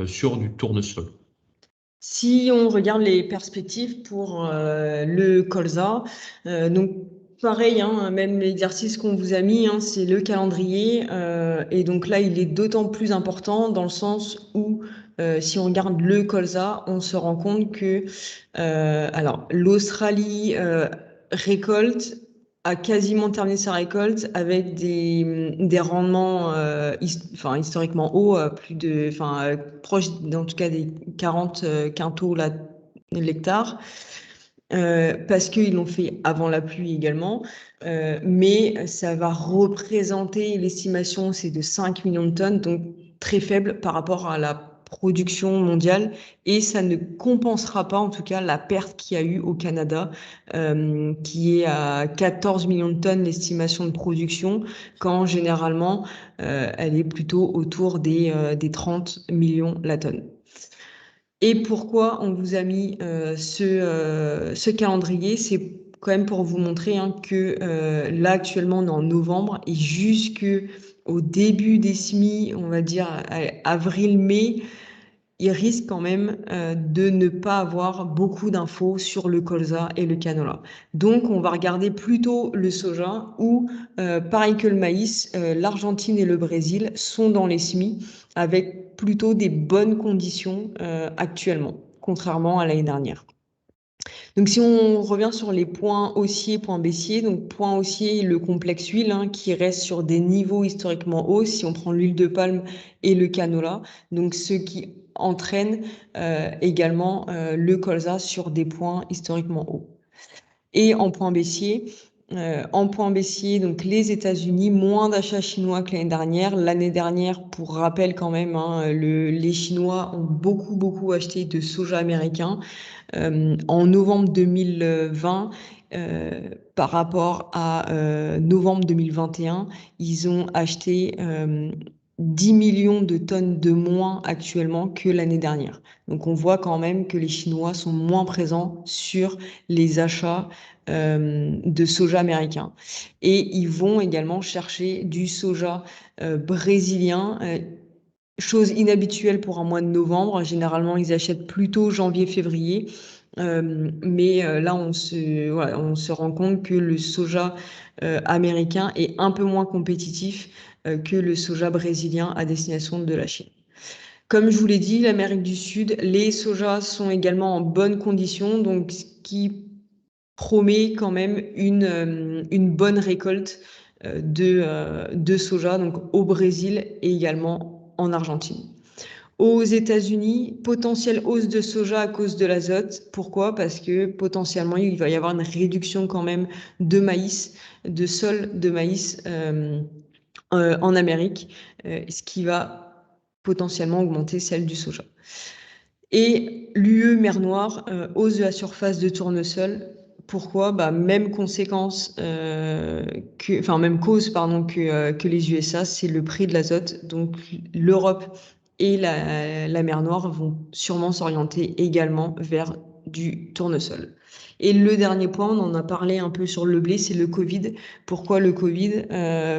sur du tournesol. Si on regarde les perspectives pour le colza, donc pareil, hein, même l'exercice qu'on vous a mis, hein, c'est le calendrier. Et donc là, il est d'autant plus important dans le sens où si on regarde le colza, on se rend compte que alors l'Australie récolte a quasiment terminé sa récolte avec des rendements enfin, historiquement hauts, plus de, enfin, proches en tout cas des 40 quintaux l'hectare, parce qu'ils l'ont fait avant la pluie également. Mais ça va représenter, l'estimation c'est de 5 millions de tonnes, donc très faible par rapport à la production mondiale, et ça ne compensera pas en tout cas la perte qu'il y a eu au Canada, qui est à 14 millions de tonnes l'estimation de production, quand généralement elle est plutôt autour des 30 millions la tonne. Et pourquoi on vous a mis ce calendrier? C'est quand même pour vous montrer, hein, que là actuellement on est en novembre et jusque au début des semis, on va dire avril-mai, il risque quand même de ne pas avoir beaucoup d'infos sur le colza et le canola. Donc, on va regarder plutôt le soja où, pareil que le maïs, l'Argentine et le Brésil sont dans les semis avec plutôt des bonnes conditions actuellement, contrairement à l'année dernière. Donc, si on revient sur les points haussiers, points baissiers, donc point haussier, le complexe huile, hein, qui reste sur des niveaux historiquement hauts, si on prend l'huile de palme et le canola, donc ce qui entraîne également le colza sur des points historiquement hauts. Et en point baissier, donc les États-Unis, moins d'achats chinois que l'année dernière. L'année dernière, pour rappel quand même, hein, les Chinois ont beaucoup acheté de soja américain. En novembre 2020, par rapport à novembre 2021, ils ont acheté 10 millions de tonnes de moins actuellement que l'année dernière. Donc on voit quand même que les Chinois sont moins présents sur les achats de soja américain. Et ils vont également chercher du soja brésilien. Chose inhabituelle pour un mois de novembre. Généralement, ils achètent plutôt janvier-février. Mais là, voilà, on se rend compte que le soja américain est un peu moins compétitif que le soja brésilien à destination de la Chine. Comme je vous l'ai dit, l'Amérique du Sud, les sojas sont également en bonne condition, donc ce qui promet quand même une bonne récolte de soja, donc au Brésil et également en Argentine. Aux États-Unis, potentielle hausse de soja à cause de l'azote. Pourquoi? Parce que potentiellement, il va y avoir une réduction quand même de maïs, de sol de maïs en Amérique, ce qui va potentiellement augmenter celle du soja. Et l'UE mer Noire, hausse de la surface de tournesol. Pourquoi? Bah, même conséquence même cause, pardon, que les USA, c'est le prix de l'azote. Donc l'Europe et la mer Noire vont sûrement s'orienter également vers du tournesol. Et le dernier point, on en a parlé un peu sur le blé, c'est le Covid. Pourquoi le Covid?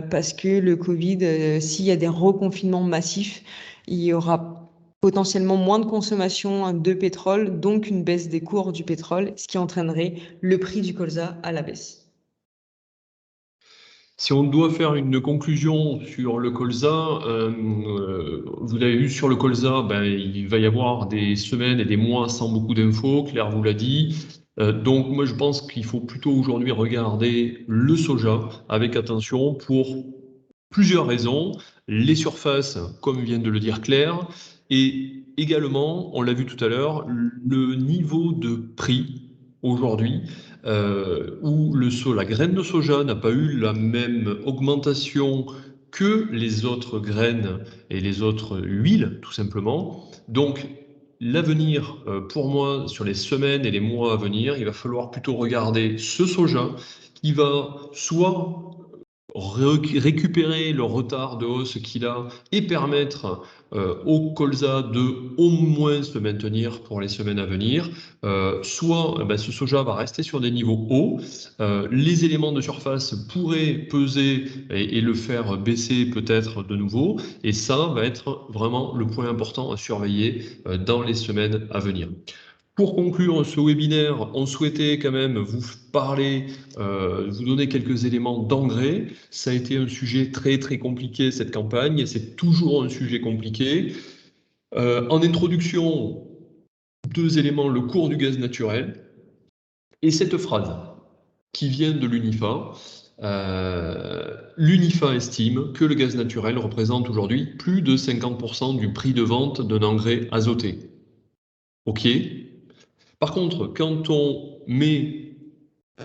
Parce que le Covid, s'il y a des reconfinements massifs, il y aura potentiellement moins de consommation de pétrole, donc une baisse des cours du pétrole, ce qui entraînerait le prix du colza à la baisse. Si on doit faire une conclusion sur le colza, vous l'avez vu sur le colza, ben, il va y avoir des semaines et des mois sans beaucoup d'infos, Claire vous l'a dit. Donc moi je pense qu'il faut plutôt aujourd'hui regarder le soja avec attention pour plusieurs raisons. Les surfaces, comme vient de le dire Claire, et également, on l'a vu tout à l'heure, le niveau de prix aujourd'hui, où la graine de soja n'a pas eu la même augmentation que les autres graines et les autres huiles, tout simplement. Donc, l'avenir, pour moi, sur les semaines et les mois à venir, il va falloir plutôt regarder ce soja qui va soit récupérer le retard de hausse qu'il a et permettre au colza de au moins se maintenir pour les semaines à venir, soit ce soja va rester sur des niveaux hauts, les éléments de surface pourraient peser et le faire baisser peut-être de nouveau, et ça va être vraiment le point important à surveiller dans les semaines à venir. Pour conclure ce webinaire, on souhaitait quand même vous parler, vous donner quelques éléments d'engrais. Ça a été un sujet très très compliqué cette campagne, et c'est toujours un sujet compliqué. En introduction, 2 éléments, le cours du gaz naturel et cette phrase qui vient de l'UNIFA. L'UNIFA estime que le gaz naturel représente aujourd'hui plus de 50% du prix de vente d'un engrais azoté. OK ? Par contre, quand on met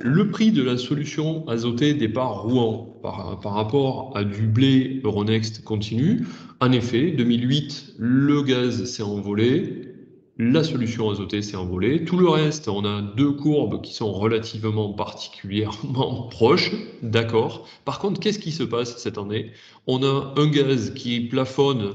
le prix de la solution azotée départ Rouen par rapport à du blé Euronext continu, en effet, 2008, le gaz s'est envolé, la solution azotée s'est envolée. Tout le reste, on a 2 courbes qui sont relativement particulièrement proches, d'accord. Par contre, qu'est-ce qui se passe cette année? On a un gaz qui plafonne,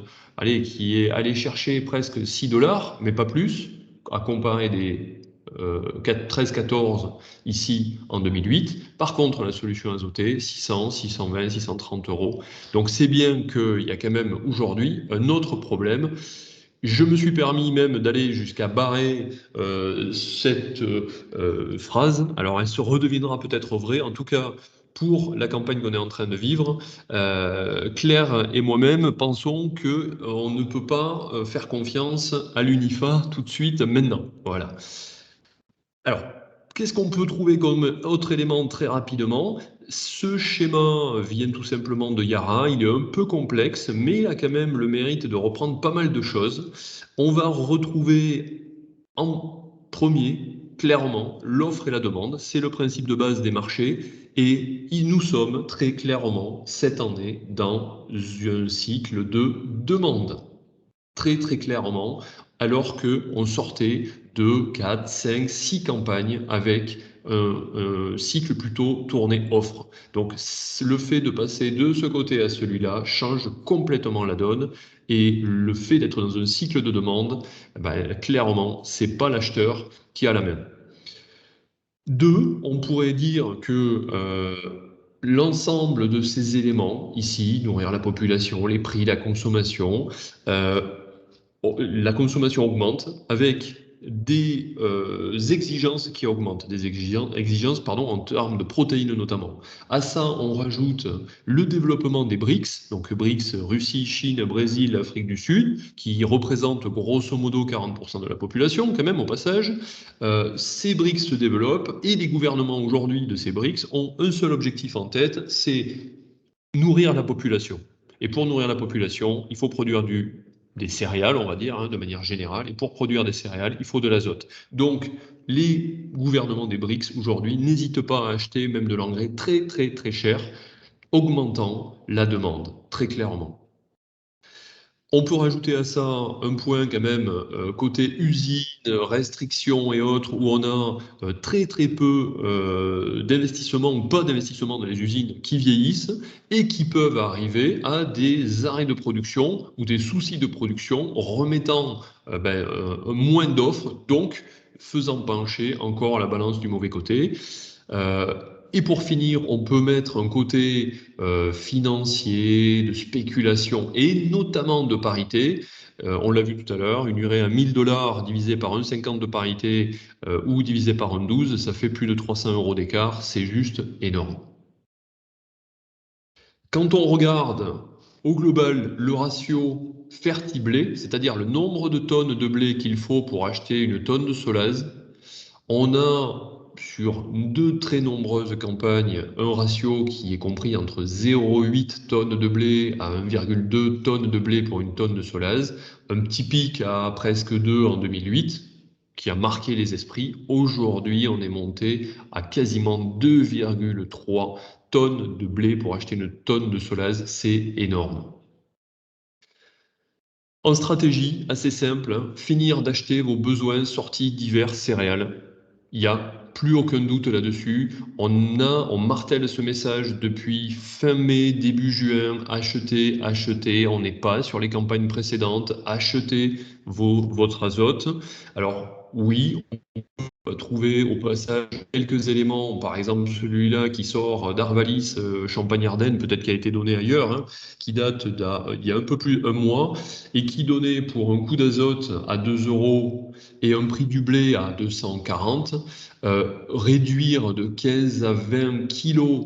qui est allé chercher presque $6, mais pas plus, à comparer des 13-14 ici en 2008. Par contre, la solution azotée, 600, 620, 630 euros. Donc c'est bien qu'il y a quand même aujourd'hui un autre problème. Je me suis permis même d'aller jusqu'à barrer cette phrase. Alors elle se redeviendra peut-être vraie. En tout cas, pour la campagne qu'on est en train de vivre, Claire et moi-même pensons qu'on ne peut pas faire confiance à l'UNIFA tout de suite maintenant. Voilà. Alors, qu'est-ce qu'on peut trouver comme autre élément très rapidement? Ce schéma vient tout simplement de Yara, il est un peu complexe, mais il a quand même le mérite de reprendre pas mal de choses. On va retrouver en premier, clairement, l'offre et la demande. C'est le principe de base des marchés, et nous sommes très clairement cette année dans un cycle de demande. Très très clairement, alors qu'on sortait de 4, 5, 6 campagnes avec un cycle plutôt tourné offre. Donc le fait de passer de ce côté à celui-là change complètement la donne, et le fait d'être dans un cycle de demande, clairement, c'est pas l'acheteur qui a la main. 2, on pourrait dire que l'ensemble de ces éléments, ici, nourrir la population, les prix, la consommation augmente avec des exigences qui augmentent, des exigences en termes de protéines notamment. À ça, on rajoute le développement des BRICS, donc BRICS, Russie, Chine, Brésil, Afrique du Sud, qui représentent grosso modo 40% de la population, quand même, au passage. Ces BRICS se développent, et les gouvernements aujourd'hui de ces BRICS ont un seul objectif en tête, c'est nourrir la population. Et pour nourrir la population, il faut produire des céréales, on va dire, de manière générale. Et pour produire des céréales, il faut de l'azote. Donc, les gouvernements des BRICS, aujourd'hui, n'hésitent pas à acheter même de l'engrais très, très, très cher, augmentant la demande, très clairement. On peut rajouter à ça un point quand même côté usine, restrictions et autres, où on a très très peu d'investissement ou pas d'investissement dans les usines qui vieillissent et qui peuvent arriver à des arrêts de production ou des soucis de production remettant moins d'offres, donc faisant pencher encore la balance du mauvais côté. Et pour finir, on peut mettre un côté financier, de spéculation et notamment de parité. On l'a vu tout à l'heure, une urée à 1000 $ divisé par 1,50 de parité ou divisé par 1,12, ça fait plus de 300 € d'écart. C'est juste énorme. Quand on regarde au global le ratio ferti-blé, c'est-à-dire le nombre de tonnes de blé qu'il faut pour acheter une tonne de solaz, on a sur de très nombreuses campagnes un ratio qui est compris entre 0,8 tonnes de blé à 1,2 tonnes de blé pour une tonne de solaz, un petit pic à presque 2 en 2008 qui a marqué les esprits. Aujourd'hui, on est monté à quasiment 2,3 tonnes de blé pour acheter une tonne de solaz. C'est énorme. En stratégie, assez simple, hein, finir d'acheter vos besoins sortis divers céréales. Il n'y a plus aucun doute là-dessus. On martèle ce message depuis fin mai, début juin. Achetez, achetez. On n'est pas sur les campagnes précédentes. Achetez votre azote. Alors, oui, trouver au passage quelques éléments, par exemple celui-là qui sort d'Arvalis, Champagne-Ardenne, peut-être qui a été donné ailleurs, hein, qui date d'il y a un peu plus d'un mois, et qui donnait pour un coup d'azote à 2 € et un prix du blé à 240, réduire de 15 à 20 kilos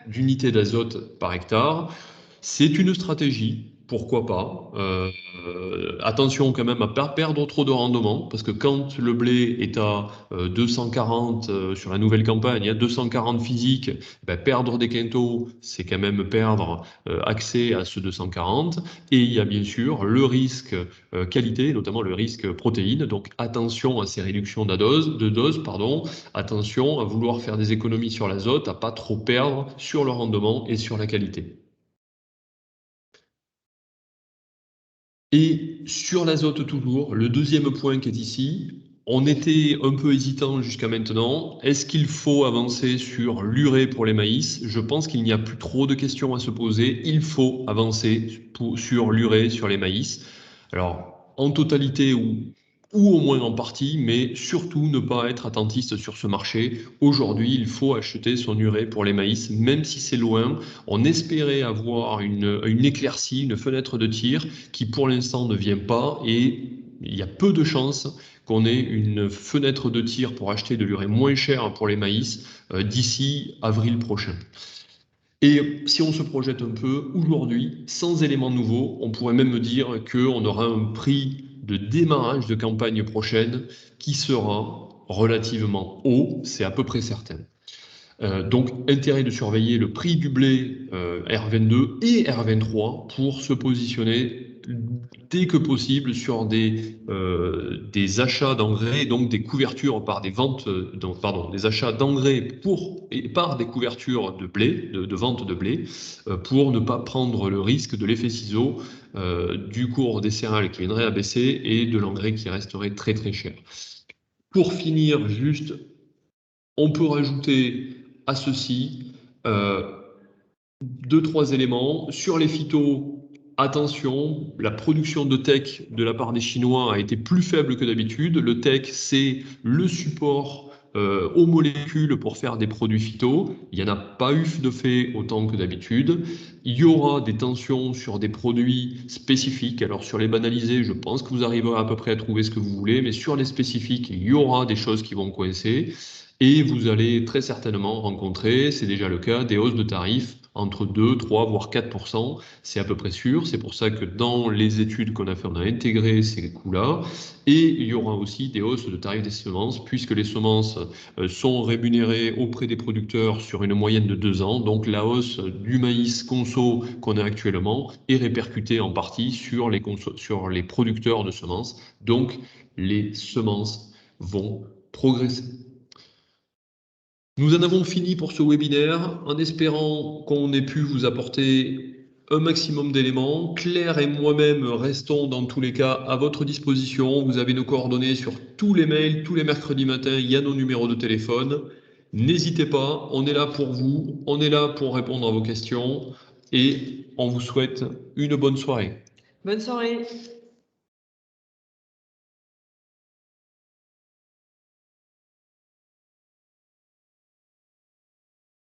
d'unités d'azote par hectare. C'est une stratégie, pourquoi pas. Attention quand même à ne pas perdre trop de rendement, parce que quand le blé est à 240 sur la nouvelle campagne, à 240 physique, ben, perdre des quintaux, c'est quand même perdre accès à ce 240. Et il y a bien sûr le risque qualité, notamment le risque protéine. Donc attention à ces réductions de dose, pardon. Attention à vouloir faire des économies sur l'azote, à pas trop perdre sur le rendement et sur la qualité. Et sur l'azote toujours, le deuxième point qui est ici, on était un peu hésitant jusqu'à maintenant. Est-ce qu'il faut avancer sur l'urée pour les maïs? Je pense qu'il n'y a plus trop de questions à se poser. Il faut avancer sur l'urée sur les maïs. Alors, en totalité ou au moins en partie, mais surtout ne pas être attentiste sur ce marché. Aujourd'hui, il faut acheter son urée pour les maïs, même si c'est loin. On espérait avoir une éclaircie, une fenêtre de tir qui pour l'instant ne vient pas et il y a peu de chances qu'on ait une fenêtre de tir pour acheter de l'urée moins chère pour les maïs d'ici avril prochain. Et si on se projette un peu, aujourd'hui, sans éléments nouveaux, on pourrait même dire qu'on aura un prix de démarrage de campagne prochaine qui sera relativement haut, c'est à peu près certain. Donc, intérêt de surveiller le prix du blé R22 et R23 pour se positionner dès que possible sur des achats d'engrais, donc des couvertures par des ventes, des achats d'engrais par des couvertures de blé, de vente de blé, pour ne pas prendre le risque de l'effet ciseau du cours des céréales qui viendrait à baisser et de l'engrais qui resterait très très cher. Pour finir, juste, on peut rajouter à ceci deux, trois éléments. Sur les phytos, attention, la production de teck de la part des Chinois a été plus faible que d'habitude. Le teck, c'est le support aux molécules pour faire des produits phyto. Il n'y en a pas eu de fait autant que d'habitude. Il y aura des tensions sur des produits spécifiques. Alors sur les banalisés, je pense que vous arriverez à peu près à trouver ce que vous voulez, mais sur les spécifiques, il y aura des choses qui vont coincer. Et vous allez très certainement rencontrer, c'est déjà le cas, des hausses de tarifs entre 2, 3, voire 4%. C'est à peu près sûr. C'est pour ça que dans les études qu'on a fait, on a intégré ces coûts-là. Et il y aura aussi des hausses de tarifs des semences, puisque les semences sont rémunérées auprès des producteurs sur une moyenne de 2 ans. Donc la hausse du maïs conso qu'on a actuellement est répercutée en partie sur les producteurs de semences. Donc les semences vont progresser. Nous en avons fini pour ce webinaire en espérant qu'on ait pu vous apporter un maximum d'éléments. Claire et moi-même restons dans tous les cas à votre disposition. Vous avez nos coordonnées sur tous les mails, tous les mercredis matins, il y a nos numéros de téléphone. N'hésitez pas, on est là pour vous, on est là pour répondre à vos questions et on vous souhaite une bonne soirée. Bonne soirée.